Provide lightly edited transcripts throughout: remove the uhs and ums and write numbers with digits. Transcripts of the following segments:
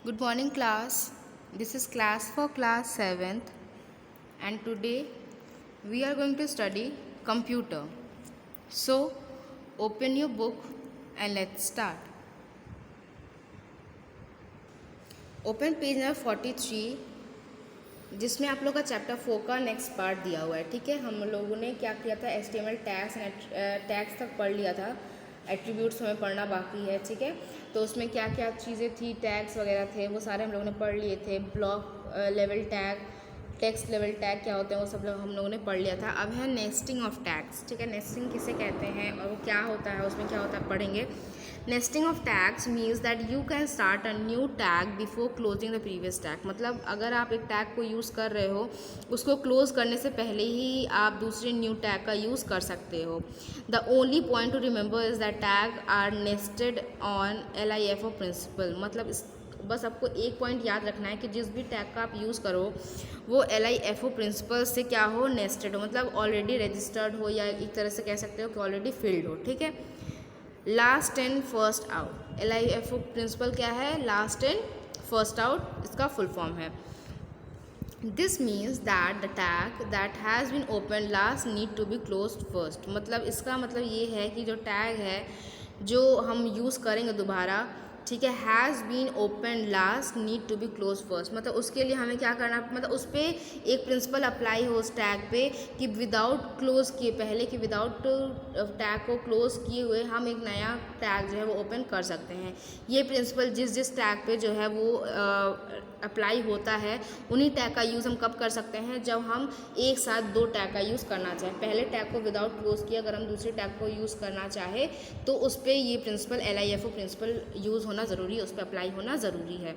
Good morning, class. This is class for class 7th, and today we are going to study computer. So, open your book and let's start. Open page number 43, जिसमें आप लोग का chapter 4 का next part दिया हुआ है. ठीक है, हम लोगों ने क्या किया था, HTML टैग्स तक पढ़ लिया था. एट्रीब्यूट्स हमें पढ़ना बाकी है. ठीक है, तो उसमें क्या क्या चीज़ें थी, टैग्स वगैरह थे, वो सारे हम लोगों ने पढ़ लिए थे. Block level tag, text level tag क्या होते हैं, वो सब लोग हम लोगों ने पढ़ लिया था. अब है नेस्टिंग ऑफ टैग्स. ठीक है, नेस्टिंग किसे कहते हैं और वो क्या होता है, उसमें क्या होता है पढ़ेंगे. Nesting of tags means that you can start a new tag before closing the previous tag. मतलब अगर आप एक टैग को यूज़ कर रहे हो, उसको क्लोज करने से पहले ही आप दूसरे न्यू टैग का यूज़ कर सकते हो. The only point to remember is that tag are nested on LIFO principle. मतलब बस आपको एक पॉइंट याद रखना है कि जिस भी टैग का आप यूज़ करो वो LIFO प्रिंसिपल से क्या हो, नेस्टेड हो, मतलब ऑलरेडी रजिस्टर्ड हो, या एक तरह से कह सकते हो कि ऑलरेडी फिल्ड हो. ठीक है, last in first out. LIFO principle क्या है, लास्ट इन फर्स्ट आउट, इसका फुल फॉर्म है. This means that the tag that has been open last need to be closed first. मतलब इसका मतलब ये है कि जो टैग है जो हम यूज़ करेंगे दोबारा, ठीक है, has been open last need to be close first. मतलब उसके लिए हमें क्या करना, मतलब उस पर एक प्रिंसिपल अप्लाई हो उस टैग पे कि विदाउट क्लोज किए पहले, कि विदाउट टैग को क्लोज किए हुए हम एक नया टैग जो है वो ओपन कर सकते हैं. ये प्रिंसिपल जिस टैग पे जो है वो अप्लाई होता है, उन्हीं टैग का यूज़ हम कब कर सकते हैं, जब हम एक साथ दो टैग का यूज़ करना चाहें. पहले टैग को विदाउट क्लोज किया अगर हम दूसरे टैग को यूज़ करना चाहे तो उस पर ये प्रिंसिपल LIFO प्रिंसिपल यूज़ होना ज़रूरी है, उस पर अप्लाई होना ज़रूरी है.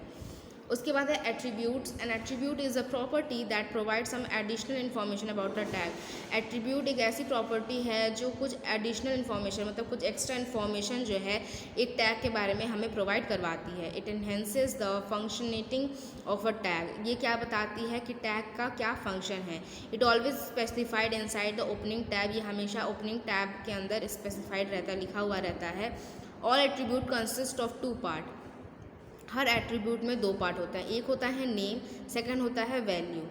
उसके बाद है attributes. An attribute is a property that provide some additional information about a tag. Attribute एक ऐसी प्रॉपर्टी है जो कुछ एडिशनल इन्फॉर्मेशन, मतलब कुछ एक्स्ट्रा इन्फॉर्मेशन जो है एक टैग के बारे में हमें प्रोवाइड करवाती है. It enhances the functioning of a tag. ये क्या बताती है कि टैग का क्या फंक्शन है. It always specified inside the opening tab. ये हमेशा ओपनिंग टैब के अंदर स्पेसिफाइड रहता है, लिखा हुआ रहता है. All attribute consist of 2 part. Her attribute में 2 पार्ट होता है. एक होता है नेम, सेकंड होता है value.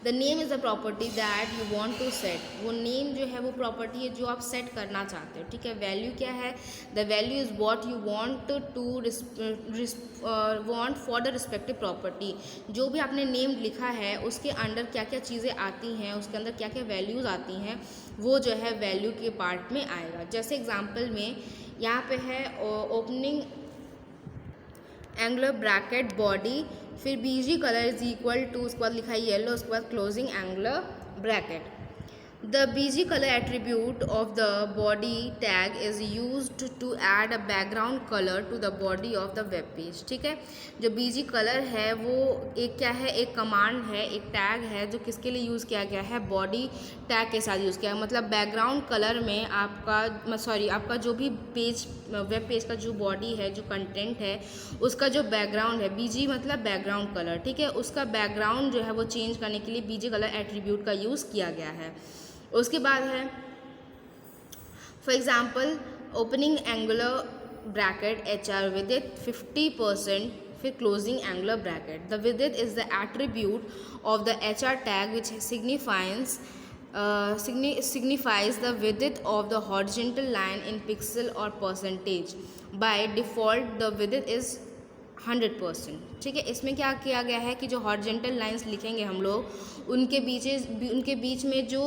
The name is the property that you want to set. वो नेम जो है वो प्रॉपर्टी है जो आप सेट करना चाहते हो. ठीक है, वैल्यू क्या है, the value is what you want to want for the respective property. जो भी आपने नेम लिखा है उसके अंदर क्या क्या चीज़ें आती हैं, उसके अंदर क्या क्या वैल्यूज़ आती हैं, वो जो है वैल्यू के पार्ट में आएगा. जैसे एग्जाम्पल में यहाँ पे है ओपनिंग एंगुलर ब्रैकेट बॉडी, फिर BG colour is equal to, उसके बाद लिखा है येलो, उसके बाद closing angular bracket. The BG colour attribute of the body tag is used to add a background colour to the body of the web page. ठीक है, जो BG colour है वो एक क्या है, एक कमांड है, एक टैग है जो किसके लिए यूज़ किया गया है, बॉडी टैग के साथ यूज़ किया. मतलब बैकग्राउंड कलर में आपका जो भी पेज, वेब पेज का जो बॉडी है, जो कंटेंट है, उसका जो बैकग्राउंड है, BG मतलब बैकग्राउंड कलर. ठीक है, उसका बैकग्राउंड जो है वो चेंज करने के लिए BG कलर एट्रीब्यूट का यूज़ किया गया है. उसके बाद है for example opening angular bracket HR width 50%, फिर closing angular bracket. The width is the attribute of the HR tag which signifies the width of the horizontal line in pixel or percentage. By default the width is 100%. ठीक है, इसमें क्या किया गया है कि जो हॉरिजेंटल लाइंस लिखेंगे हम लोग, उनके बीच में जो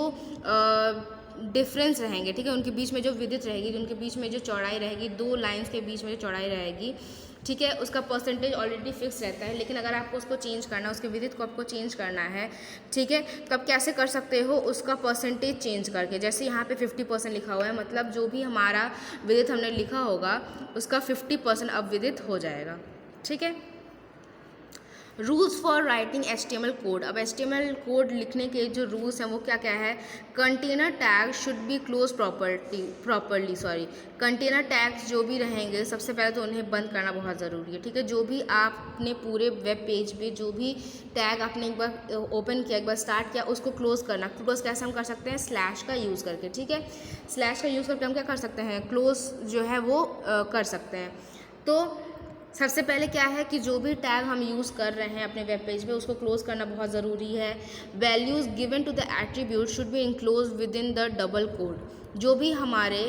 डिफरेंस रहेंगे, ठीक है, उनके बीच में जो विड्थ रहेगी, उनके बीच में जो चौड़ाई रहेगी, 2 लाइंस के बीच में जो चौड़ाई रहेगी, ठीक है, उसका परसेंटेज ऑलरेडी फिक्स रहता है. लेकिन अगर आपको उसको चेंज करना है, उसके विड्थ को आपको चेंज करना है, ठीक है, तो आप कैसे कर सकते हो, उसका परसेंटेज चेंज करके. जैसे यहाँ पे 50% लिखा हुआ है, मतलब जो भी हमारा विड्थ हमने लिखा होगा उसका 50% अब विड्थ हो जाएगा. ठीक है, rules for writing HTML code. अब HTML कोड लिखने के जो रूल्स हैं वो क्या क्या है. Container tag should be close properly. Container tags जो भी रहेंगे सबसे पहले तो उन्हें बंद करना बहुत ज़रूरी है. ठीक है, जो भी आपने पूरे वेब पेज पे जो भी टैग आपने एक बार ओपन किया, एक बार स्टार्ट किया, उसको क्लोज करना. क्लोज कैसे हम कर सकते हैं, स्लैश का यूज़ करके. ठीक है, स्लैश का यूज़ करके हम क्या कर सकते हैं, क्लोज जो है वो कर सकते हैं. तो सबसे पहले क्या है कि जो भी टैग हम यूज़ कर रहे हैं अपने वेब पेज पे उसको क्लोज करना बहुत ज़रूरी है। Values given to the attribute should be inclose within the double quote. जो भी हमारे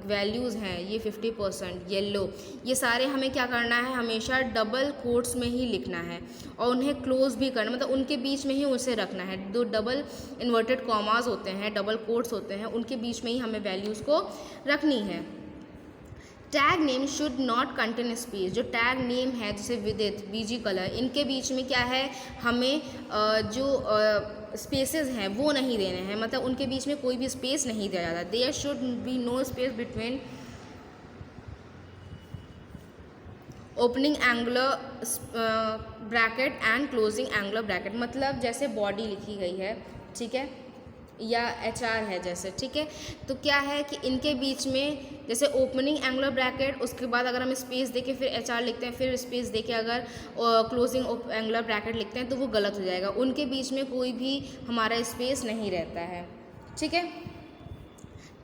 वैल्यूज़ हैं ये 50% येलो, ये सारे हमें क्या करना है, हमेशा डबल कोट्स में ही लिखना है और उन्हें क्लोज भी करना, मतलब उनके बीच में ही उसे रखना है। दो डबल इन्वर्टेड कॉमास होते हैं, डबल कोट्स होते हैं, उनके बीच में ही हमें वैल्यूज़ को रखनी है। Tag name should not contain space. जो टैग नेम है जैसे विदित, बीजी कलर, इनके बीच में क्या है, हमें जो स्पेसेस हैं वो नहीं देने हैं, मतलब उनके बीच में कोई भी स्पेस नहीं दिया जाता। There should be no space between opening angular bracket and closing angular bracket. मतलब जैसे बॉडी लिखी गई है, ठीक है, या HR है जैसे, ठीक है, तो क्या है कि इनके बीच में जैसे ओपनिंग एंगुलर ब्रैकेट, उसके बाद अगर हम स्पेस देके फिर HR लिखते हैं, फिर स्पेस देके अगर क्लोजिंग एंगुलर ब्रैकेट लिखते हैं तो वो गलत हो जाएगा। उनके बीच में कोई भी हमारा स्पेस नहीं रहता है, ठीक है।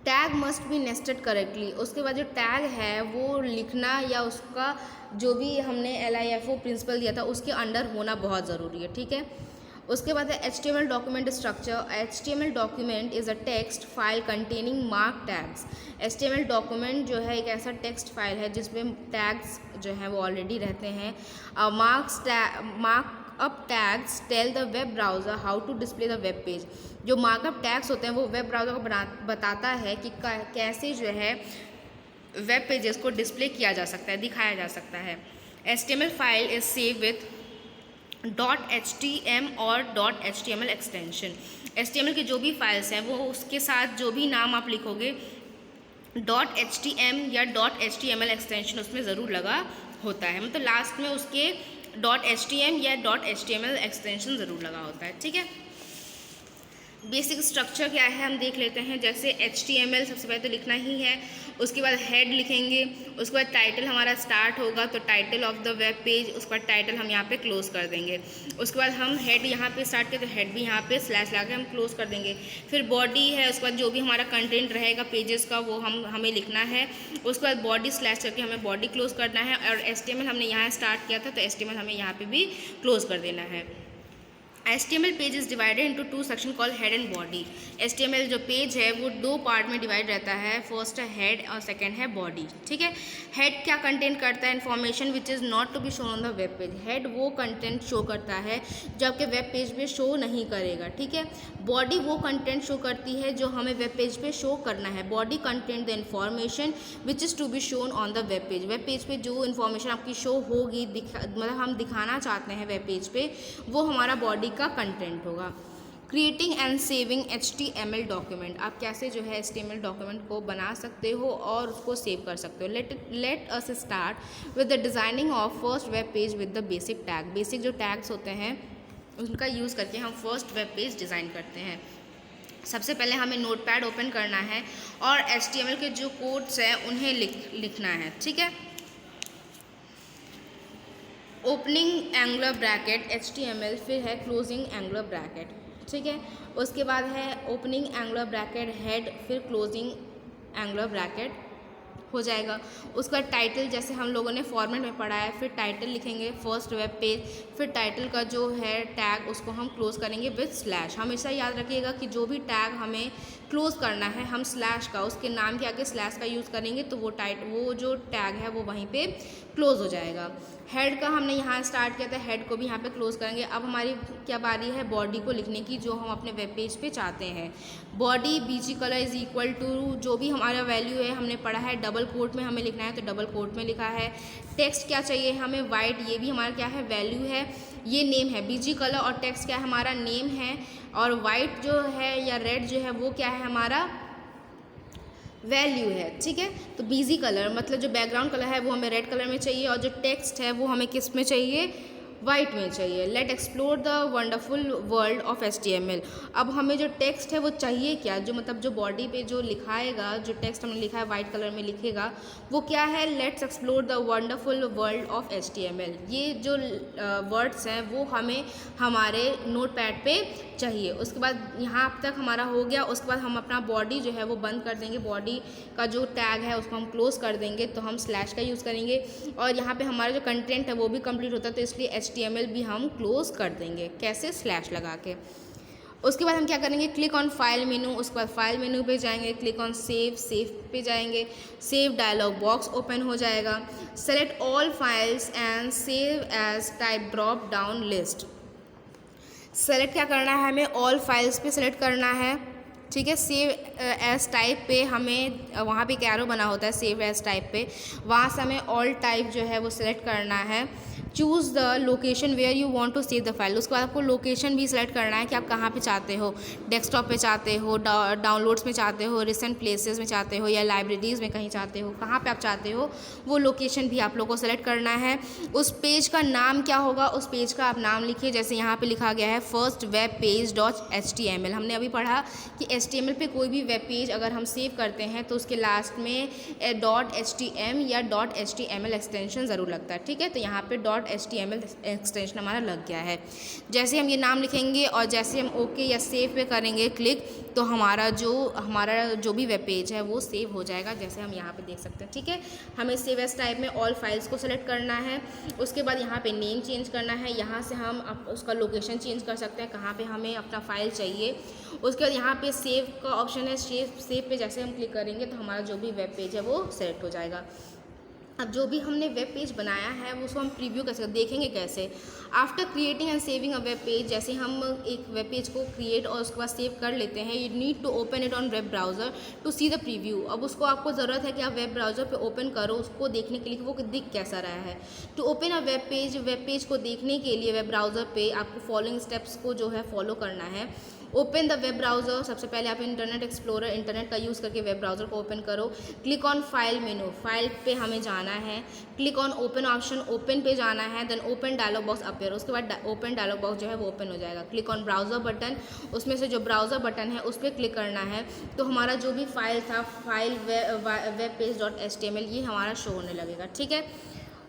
Tag must be nested correctly. उसके बाद जो टैग है वो लिखना या उसका जो भी हमने LIFO प्रिंसिपल दिया था उसके अंडर होना बहुत ज़रूरी है, ठीक है। उसके बाद है HTML document structure. HTML document is a text file containing mark tags. HTML document जो है एक ऐसा टेक्स्ट फाइल है जिसमें टैग्स जो हैं वो ऑलरेडी रहते हैं। Markup tags tell the web browser how to display the web page. जो मार्कअप टैग्स होते हैं वो वेब ब्राउज़र को बताता है कि कैसे जो है वेब पेजेस को डिस्प्ले किया जा सकता है, दिखाया जा सकता है। HTML file is save with .htm और .html एक्सटेंशन। HTML की जो भी फाइल्स हैं वो उसके साथ जो भी नाम आप लिखोगे .htm या .html एक्सटेंशन उसमें ज़रूर लगा होता है, मतलब लास्ट में उसके .htm या .html एक्सटेंशन ज़रूर लगा होता है, ठीक है। बेसिक स्ट्रक्चर क्या है हम देख लेते हैं। जैसे HTML सबसे पहले तो लिखना ही है, उसके बाद हेड लिखेंगे, उसके बाद टाइटल हमारा स्टार्ट होगा तो title of the web page, उसके बाद टाइटल हम यहाँ पे क्लोज कर देंगे। उसके बाद हम हेड यहाँ पे स्टार्ट करें तो हेड भी यहाँ पे स्लैश लगा के हम क्लोज कर देंगे। फिर बॉडी है, उसके बाद जो भी हमारा कंटेंट रहेगा पेजेस का वो हमें लिखना है। उसके बाद बॉडी स्लैश करके हमें बॉडी क्लोज करना है और HTML हमने यहाँ स्टार्ट किया था तो HTML हमें यहाँ पर भी क्लोज कर देना है। HTML page is divided into 2 section call head and body. HTML जो पेज है वो 2 पार्ट में डिवाइड रहता है, फर्स्ट है हेड और सेकंड है बॉडी, ठीक है। हेड क्या कंटेंट करता है, information which is not to be shown on the web page. Head वो कंटेंट शो करता है जो आपके वेब पेज पे शो नहीं करेगा, ठीक है। बॉडी वो कंटेंट शो करती है जो हमें वेब पेज पे शो करना है। Body content the information which is to be shown on the web page. Web page पे जो इन्फॉर्मेशन आपकी शो होगी, मतलब हम दिखाना चाहते हैं वेब पेज पे, वो हमारा बॉडी का कंटेंट होगा। Creating and saving HTML document. आप कैसे जो है HTML डॉक्यूमेंट को बना सकते हो और उसको सेव कर सकते हो। Let us start with the designing of first web page with the basic tag. Basic जो टैग्स होते हैं उनका यूज़ करके हम फर्स्ट वेब पेज डिज़ाइन करते हैं। सबसे पहले हमें नोटपैड ओपन करना है और HTML के जो कोड्स हैं उन्हें लिखना है, ठीक है। ओपनिंग एंगुलर ब्रैकेट HTML, फिर है क्लोजिंग एंगुलर ब्रैकेट, ठीक है। उसके बाद है ओपनिंग एंगुलर ब्रैकेट हेड, फिर क्लोजिंग एंगुलर ब्रैकेट हो जाएगा। उसके बाद टाइटल जैसे हम लोगों ने फॉर्मेट में पढ़ा है, फिर टाइटल लिखेंगे फर्स्ट वेब पेज, फिर टाइटल का जो है टैग उसको हम क्लोज करेंगे विथ स्लैश। हमेशा याद रखिएगा कि जो भी टैग हमें क्लोज करना है हम स्लैश का, उसके नाम के आगे स्लैश का यूज़ करेंगे तो वो जो टैग है वो वहीं पे क्लोज हो जाएगा। हेड का हमने यहाँ स्टार्ट किया था, हेड को भी यहाँ पे क्लोज करेंगे। अब हमारी क्या बारी है बॉडी को लिखने की, जो हम अपने वेब पेज पे चाहते हैं। Body BG colour is equal to जो भी हमारा वैल्यू है हमने पढ़ा है, डबल कोट में हमें लिखना है तो डबल कोट में लिखा है। टेक्स्ट क्या चाहिए हमें, वाइट, ये भी हमारा क्या है वैल्यू है, ये नेम है। बीजी कलर और टेक्स्ट क्या है हमारा नेम है, और वाइट जो है या रेड जो है वो क्या है हमारा वैल्यू है, ठीक है। तो बीजी कलर मतलब जो बैकग्राउंड कलर है वो हमें रेड कलर में चाहिए और जो टेक्स्ट है वो हमें किस में चाहिए, वाइट में चाहिए। Let explore the wonderful world of HTML। अब हमें जो टेक्स्ट है वो चाहिए क्या, जो मतलब जो बॉडी पे जो लिखाएगा, जो टेक्स्ट हमने लिखा है वाइट कलर में लिखेगा, वो क्या है, let's explore the wonderful world of HTML। ये जो वर्ड्स हैं वो हमें हमारे नोटपैड पे चाहिए। उसके बाद यहाँ अब तक हमारा हो गया। उसके बाद हम अपना बॉडी जो है वो बंद कर देंगे, बॉडी का जो टैग है उसको हम क्लोज कर देंगे, तो हम स्लैश का यूज़ करेंगे। और यहाँ पे हमारा जो कंटेंट है वो भी कंप्लीट होता है, तो इसलिए HTML भी हम क्लोज कर देंगे। कैसे, स्लैश लगा के। उसके बाद हम क्या करेंगे, क्लिक ऑन फाइल मेनू। उसके बाद फाइल मेनू पे जाएंगे, क्लिक ऑन सेव, सेव पे जाएंगे। सेव डायलॉग बॉक्स ओपन हो जाएगा। Select all files and save as type drop down list. Select क्या करना है, हमें ऑल फाइल्स पे सेलेक्ट करना है, ठीक है। सेव एज टाइप पे हमें वहाँ पे एक एरो बना होता है सेव एज टाइप पे, वहाँ से हमें ऑल टाइप जो है वो सिलेक्ट करना है। Choose the location where you want to save the file. उसके बाद आपको लोकेशन भी सिलेक्ट करना है कि आप कहाँ पे चाहते हो, डेस्कटॉप पे चाहते हो, डाउनलोड्स में चाहते हो, रिसेंट प्लेसेस में चाहते हो, या लाइब्रेरीज़ में कहीं चाहते हो, कहाँ पे आप चाहते हो वो लोकेशन भी आप लोग को सेलेक्ट करना है। उस पेज का नाम क्या होगा, उस पेज का आप नाम लिखिए। जैसे यहाँ पे लिखा गया है फर्स्ट वेब पेज .html। हमने अभी पढ़ा कि HTML पे कोई भी वेब पेज अगर हम सेव करते हैं तो उसके लास्ट में .htm या .html एक्सटेंशन ज़रूर लगता है, ठीक है। तो यहाँ पे .html एक्सटेंशन हमारा लग गया है। जैसे हम ये नाम लिखेंगे और जैसे हम ओके या सेव पे करेंगे क्लिक, तो हमारा जो भी वेब पेज है वो सेव हो जाएगा, जैसे हम यहाँ पे देख सकते हैं, ठीक है। हमें सेव एज टाइप में ऑल फाइल्स को सेलेक्ट करना है। उसके बाद यहाँ पे नेम चेंज करना है, यहाँ से हम उसका लोकेशन चेंज कर सकते हैं, कहाँ पे हमें अपना फाइल चाहिए। उसके बाद यहाँ पे सेव का ऑप्शन है, सेव पे जैसे हम क्लिक करेंगे तो हमारा जो भी वेब पेज है वो सेलेक्ट हो जाएगा। अब जो भी हमने वेब पेज बनाया है वो उसको हम प्रीव्यू कैसे देखेंगे, कैसे, after creating and saving a web page. जैसे हम एक वेब पेज को क्रिएट और उसके बाद सेव कर लेते हैं, you need to open it on web browser to see the preview. अब उसको आपको ज़रूरत है कि आप वेब ब्राउज़र पे ओपन करो, उसको देखने के लिए वो दिख कैसा रहा है। To open a web page को देखने के लिए वेब ब्राउज़र पे आपको फॉलोइंग स्टेप्स को जो है फॉलो करना है। ओपन द वेब ब्राउज़र, सबसे पहले आप इंटरनेट एक्सप्लोरर, इंटरनेट का यूज़ करके वेब ब्राउज़र को ओपन करो। Click on file menu, file पे हमें जाना है। Click on open option, open पे जाना है। Then open dialog box appear, उसके बाद ओपन डायलॉग बॉक्स जो है वो ओपन हो जाएगा। क्लिक ऑन ब्राउज़र बटन, उसमें से जो ब्राउज़र बटन है उस पर क्लिक करना है, तो हमारा जो भी फाइल था, फाइल वेब पेज .html, ये हमारा शो होने लगेगा, ठीक है।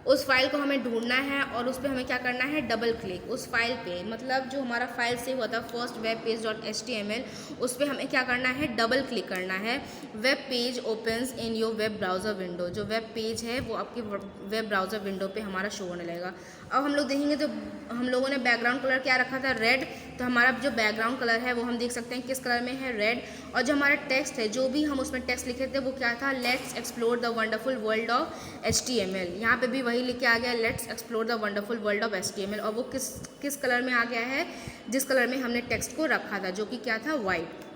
उस फाइल को हमें ढूंढना है और उस पर हमें क्या करना है, डबल क्लिक उस फाइल पे, मतलब जो हमारा फाइल सेव हुआ था फर्स्ट वेब पेज .html, उस पर हमें क्या करना है, डबल क्लिक करना है। Web page opens in your web browser window, जो वेब पेज है वो आपकी वेब ब्राउज़र विंडो पे हमारा शो होने लगेगा। अब हम लोग देखेंगे तो हम लोगों ने बैकग्राउंड कलर क्या रखा था, रेड, तो हमारा जो बैकग्राउंड कलर है वो हम देख सकते हैं किस कलर में है, रेड। और जो हमारा टेक्स्ट है, जो भी हम उसमें टेक्स्ट लिखे थे वो क्या था, let's explore the wonderful world of HTML। यहाँ पे भी वही लिख के आ गया, let's explore the wonderful world of HTML, और वो किस कलर में आ गया है, जिस कलर में हमने टेक्स्ट को रखा था, जो कि क्या था, वाइट।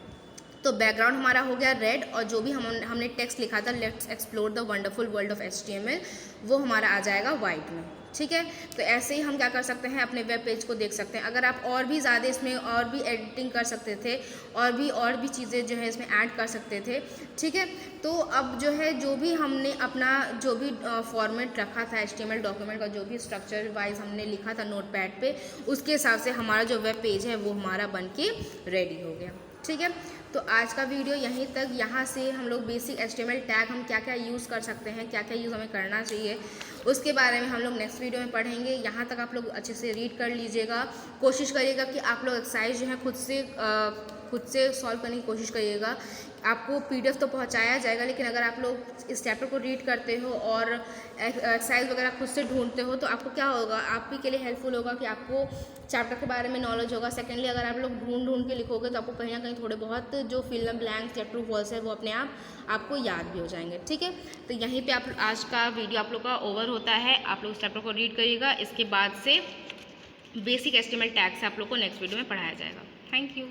तो बैकग्राउंड हमारा हो गया रेड, और जो भी हमने टेक्स्ट लिखा था let's explore the wonderful world of HTML, वो हमारा आ जाएगा वाइट में, ठीक है। तो ऐसे ही हम क्या कर सकते हैं, अपने वेब पेज को देख सकते हैं। अगर आप और भी ज़्यादा इसमें और भी एडिटिंग कर सकते थे, और भी चीज़ें जो है इसमें ऐड कर सकते थे, ठीक है। तो अब जो है, जो भी हमने अपना जो भी फॉर्मेट रखा था HTML डॉक्यूमेंट का, जो भी स्ट्रक्चर वाइज हमने लिखा था नोटपैड पे, उसके हिसाब से हमारा जो वेब पेज है वो हमारा बन के रेडी हो गया, ठीक है। तो आज का वीडियो यहीं तक। यहाँ से हम लोग बेसिक HTML टैग हम क्या क्या यूज़ कर सकते हैं, क्या क्या यूज़ हमें करना चाहिए, उसके बारे में हम लोग नेक्स्ट वीडियो में पढ़ेंगे। यहाँ तक आप लोग अच्छे से रीड कर लीजिएगा। कोशिश करिएगा कि आप लोग एक्सरसाइज जो है खुद से सॉल्व करने की कोशिश करिएगा। आपको PDF तो पहुँचाया जाएगा, लेकिन अगर आप लोग इस चैप्टर को रीड करते हो और एक्सरसाइज वगैरह खुद से ढूंढते हो, तो आपको क्या होगा, आप ही के लिए हेल्पफुल होगा कि आपको चैप्टर के बारे में नॉलेज होगा। सेकेंडली, अगर आप लोग ढूंढ के लिखोगे तो आपको कहीं ना कहीं थोड़े बहुत जो फिल इन ब्लैंक्स या ट्रू फॉल्स है वो अपने आप आपको याद भी हो जाएंगे, ठीक है। तो यहीं पे आप आज का वीडियो आप लोग का ओवर होता है। आप लोग इस चैप्टर को रीड करिएगा, इसके बाद से बेसिक HTML टैग से आप लोग को नेक्स्ट वीडियो में पढ़ाया जाएगा। Thank you.